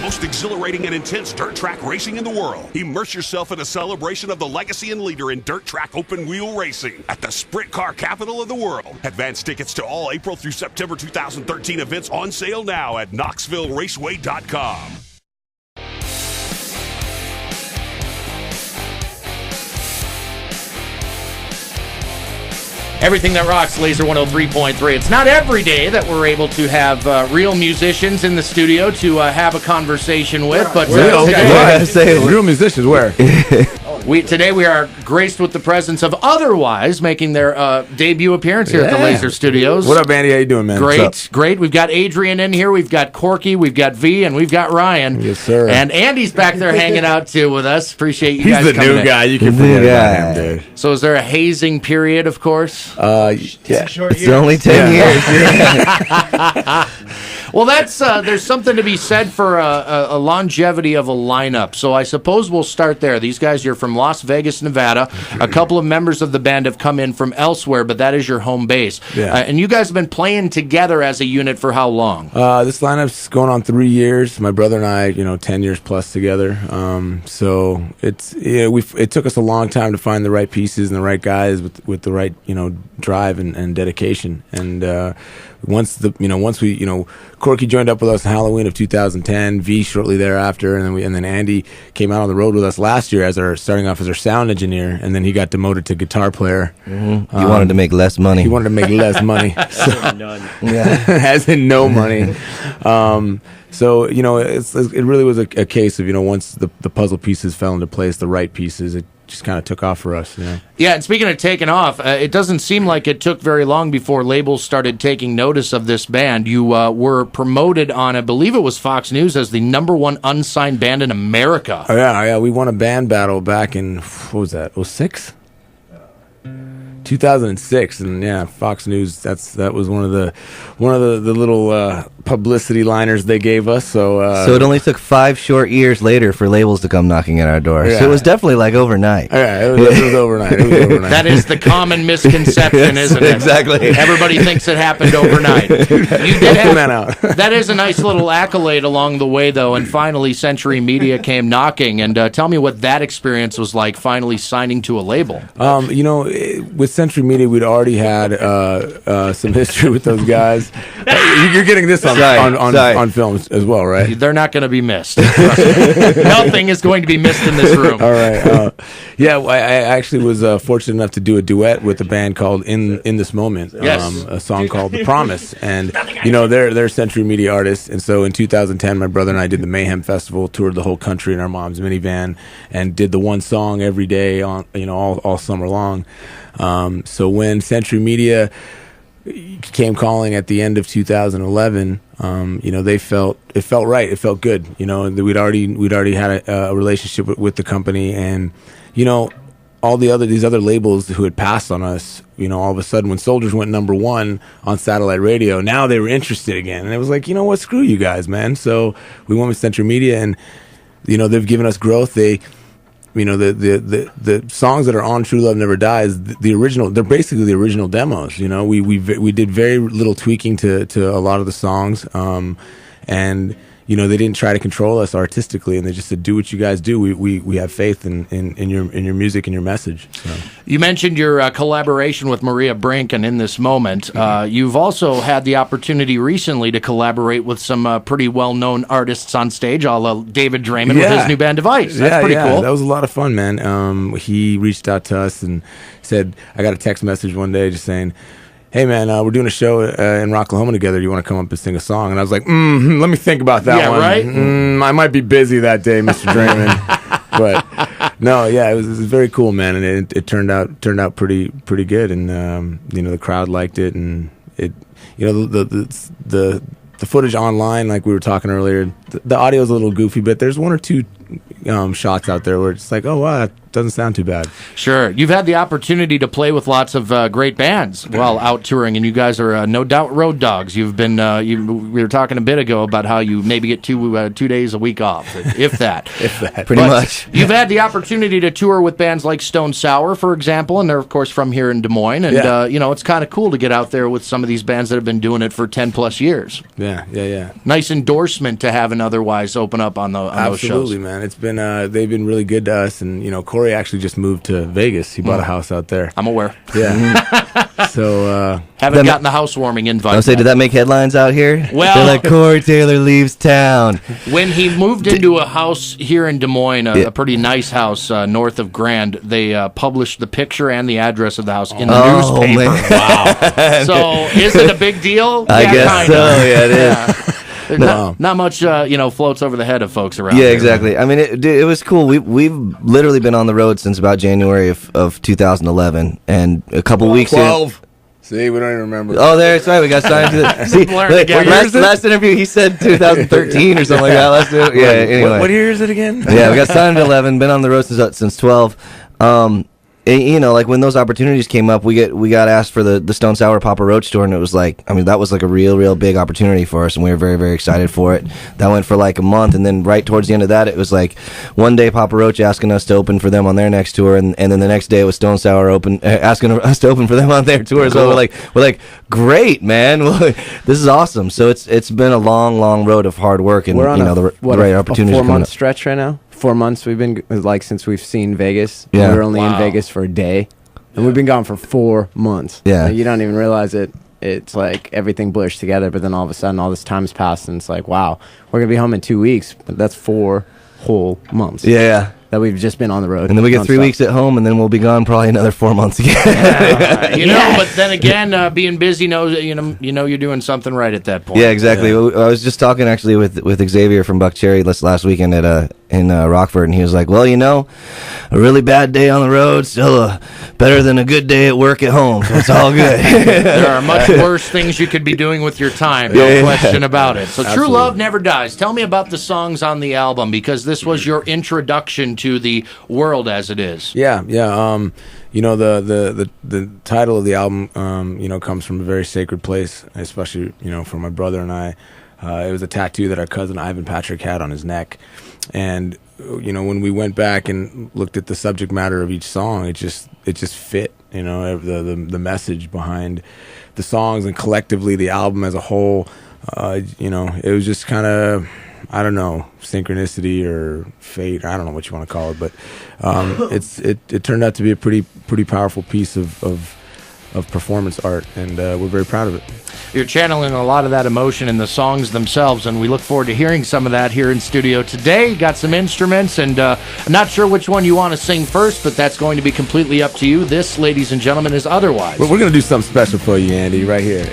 most exhilarating and intense dirt track racing in the world. Immerse yourself in a celebration of the legacy and leader in dirt track open wheel racing at the sprint car capital of the world. Advance tickets to all April through September 2013 events on sale now at KnoxvilleRaceway.com. Everything that rocks, Lazer 103.3. It's not every day that we're able to have real musicians in the studio to have a conversation with, but today, real musicians, where? Today we are graced with the presence of Otherwise making their debut appearance here at the Lazer Studios. What up, Andy? How you doing, man? Great. We've got Adrian in here, we've got Corky, we've got V, and we've got Ryan. Yes, sir. And Andy's back there hanging out too with us. Appreciate you guys coming in. He's the new guy. You can forget about him, dude. So is there a hazing period, of course? It's only 10 years. Well, there's something to be said for a longevity of a lineup. So I suppose we'll start there. These guys are from Las Vegas, Nevada. A couple of members of the band have come in from elsewhere, but that is your home base. Yeah. And you guys have been playing together as a unit for how long? This lineup's going on 3 years. My brother and I, 10 years plus together. So it took us a long time to find the right pieces and the right guys with the right drive and dedication. And once we Corky joined up with us in Halloween of 2010, V shortly thereafter, and then Andy came out on the road with us last year starting off as our sound engineer, and then he got demoted to guitar player. Mm-hmm. He wanted to make less money. He wanted to make less money. None. As in no money. So it really was a case of once the puzzle pieces fell into place, the right pieces, it just kind of took off for us. Yeah, and speaking of taking off, it doesn't seem like it took very long before labels started taking notice of this band. You were promoted on, I believe it was Fox News, as the #1 unsigned band in America. Oh, yeah, we won a band battle back in, what was that, 06? 2006, and Fox News. That was one of the little publicity liners they gave us. So it only took 5 short years later for labels to come knocking at our door. Yeah. So it was definitely like overnight. Yeah, it was overnight. It was overnight. That is the common misconception, isn't it? Exactly. Everybody thinks it happened overnight. You did out. That is a nice little accolade along the way, though. And finally, Century Media came knocking. And tell me what that experience was like, finally signing to a label. With Century Media, we'd already had some history with those guys. You're getting this on film as well, right? They're not going to be missed. Nothing is going to be missed in this room. All right. I actually was fortunate enough to do a duet with a band called In This Moment. Yes. A song called The Promise. And, they're Century Media artists. And so in 2010, my brother and I did the Mayhem Festival, toured the whole country in our mom's minivan, and did the one song every day on, all summer long. So when Century Media came calling at the end of 2011, it felt right. It felt good. We'd already had a relationship with the company, and all these other labels who had passed on us. All of a sudden, when Soldiers went #1 on satellite radio, now they were interested again, and it was like, what? Screw you guys, man. So we went with Century Media, and they've given us growth. They the songs that are on True Love Never Dies, the original, they're basically the original demos. We did very little tweaking to a lot of the songs, and they didn't try to control us artistically, and they just said, do what you guys do. We have faith in your music and your message. So. You mentioned your collaboration with Maria Brink, and In This Moment. You've also had the opportunity recently to collaborate with some pretty well-known artists on stage, a la David Draymond with his new band Device. That's pretty cool. That was a lot of fun, man. He reached out to us and said, I got a text message one day just saying, hey, man, we're doing a show in Rocklahoma together. You want to come up and sing a song? And I was like, let me think about that one. Right? I might be busy that day, Mr. Draymond. But no, it was very cool, man, and it turned out pretty good, and the crowd liked it, and it the footage online, like we were talking earlier, the audio is a little goofy, but there's one or two shots out there where it's like, oh wow, doesn't sound too bad. Sure. You've had the opportunity to play with lots of great bands while out touring, and you guys are no doubt road dogs. You've been, we were talking a bit ago about how you maybe get 2 days a week off, if that. If that. Pretty much. You've had the opportunity to tour with bands like Stone Sour, for example, and they're, of course, from here in Des Moines. And, it's kind of cool to get out there with some of these bands that have been doing it for 10-plus years. Yeah. Nice endorsement to have an otherwise open up on those shows. Absolutely, man. It's been they've been really good to us, and Corey actually just moved to Vegas. He bought a house out there. I'm aware. Yeah. So haven't gotten the housewarming invite. I was say, did that make headlines out here? Well, they're like, Corey Taylor leaves town. When he moved into a house here in Des Moines, a pretty nice house north of Grand, they published the picture and the address of the house in the newspaper. Man. Wow. So is it a big deal? I guess so. Yeah, it is. Not much, floats over the head of folks around. Yeah, here. exactly. I mean, it was cool. We've literally been on the road since about January of 2011, and a couple weeks 12. See, we don't even remember. Oh, that's right. We got signed to the. See, last interview he said 2013 or something like that. Anyway. What year is it again? Yeah, we got signed at 11. Been on the road since 12. Like when those opportunities came up, we got asked for the Stone Sour Papa Roach tour, and it was like, I mean, that was like a real big opportunity for us, and we were very, very excited for it. That went for like a month, and then right towards the end of that, it was like one day Papa Roach asking us to open for them on their next tour, and then the next day it was Stone Sour asking us to open for them on their tour. So we're like, great, man, this is awesome. So it's been a long road of hard work, and we're on the right opportunities. A 4-month stretch right now. 4 months we've been since we've seen Vegas. Yeah. We were only in Vegas for a day, and we've been gone for 4 months. Yeah, you don't even realize it. It's like everything blurs together, but then all of a sudden, all this time's passed, and it's like, wow, we're gonna be home in 2 weeks, but that's 4 whole months. Yeah. That we've just been on the road. And then we get 3 weeks at home, and then we'll be gone probably another 4 months again. But then again, being busy knows you're doing something right at that point. Yeah, exactly. I was just talking actually with Xavier from Buck Cherry last weekend in Rockford, and he was like, well, a really bad day on the road still better than a good day at work at home, so it's all good. There are much worse things you could be doing with your time, no question about it. So True Love Never Dies. Tell me about the songs on the album, because this was your introduction to the world as it is. Yeah. The title of the album, comes from a very sacred place, especially, for my brother and I. It was a tattoo that our cousin Ivan Patrick had on his neck. And, when we went back and looked at the subject matter of each song, it just fit, the message behind the songs, and collectively the album as a whole. It was just kind of, I don't know, synchronicity or fate. I don't know what you want to call it, but it turned out to be a pretty powerful piece of performance art, and we're very proud of it. You're channeling a lot of that emotion in the songs themselves, and we look forward to hearing some of that here in studio today. Got some instruments, and I'm not sure which one you want to sing first, but that's going to be completely up to you. This, ladies and gentlemen, is Otherwise. We're going to do something special for you, Andy, right here.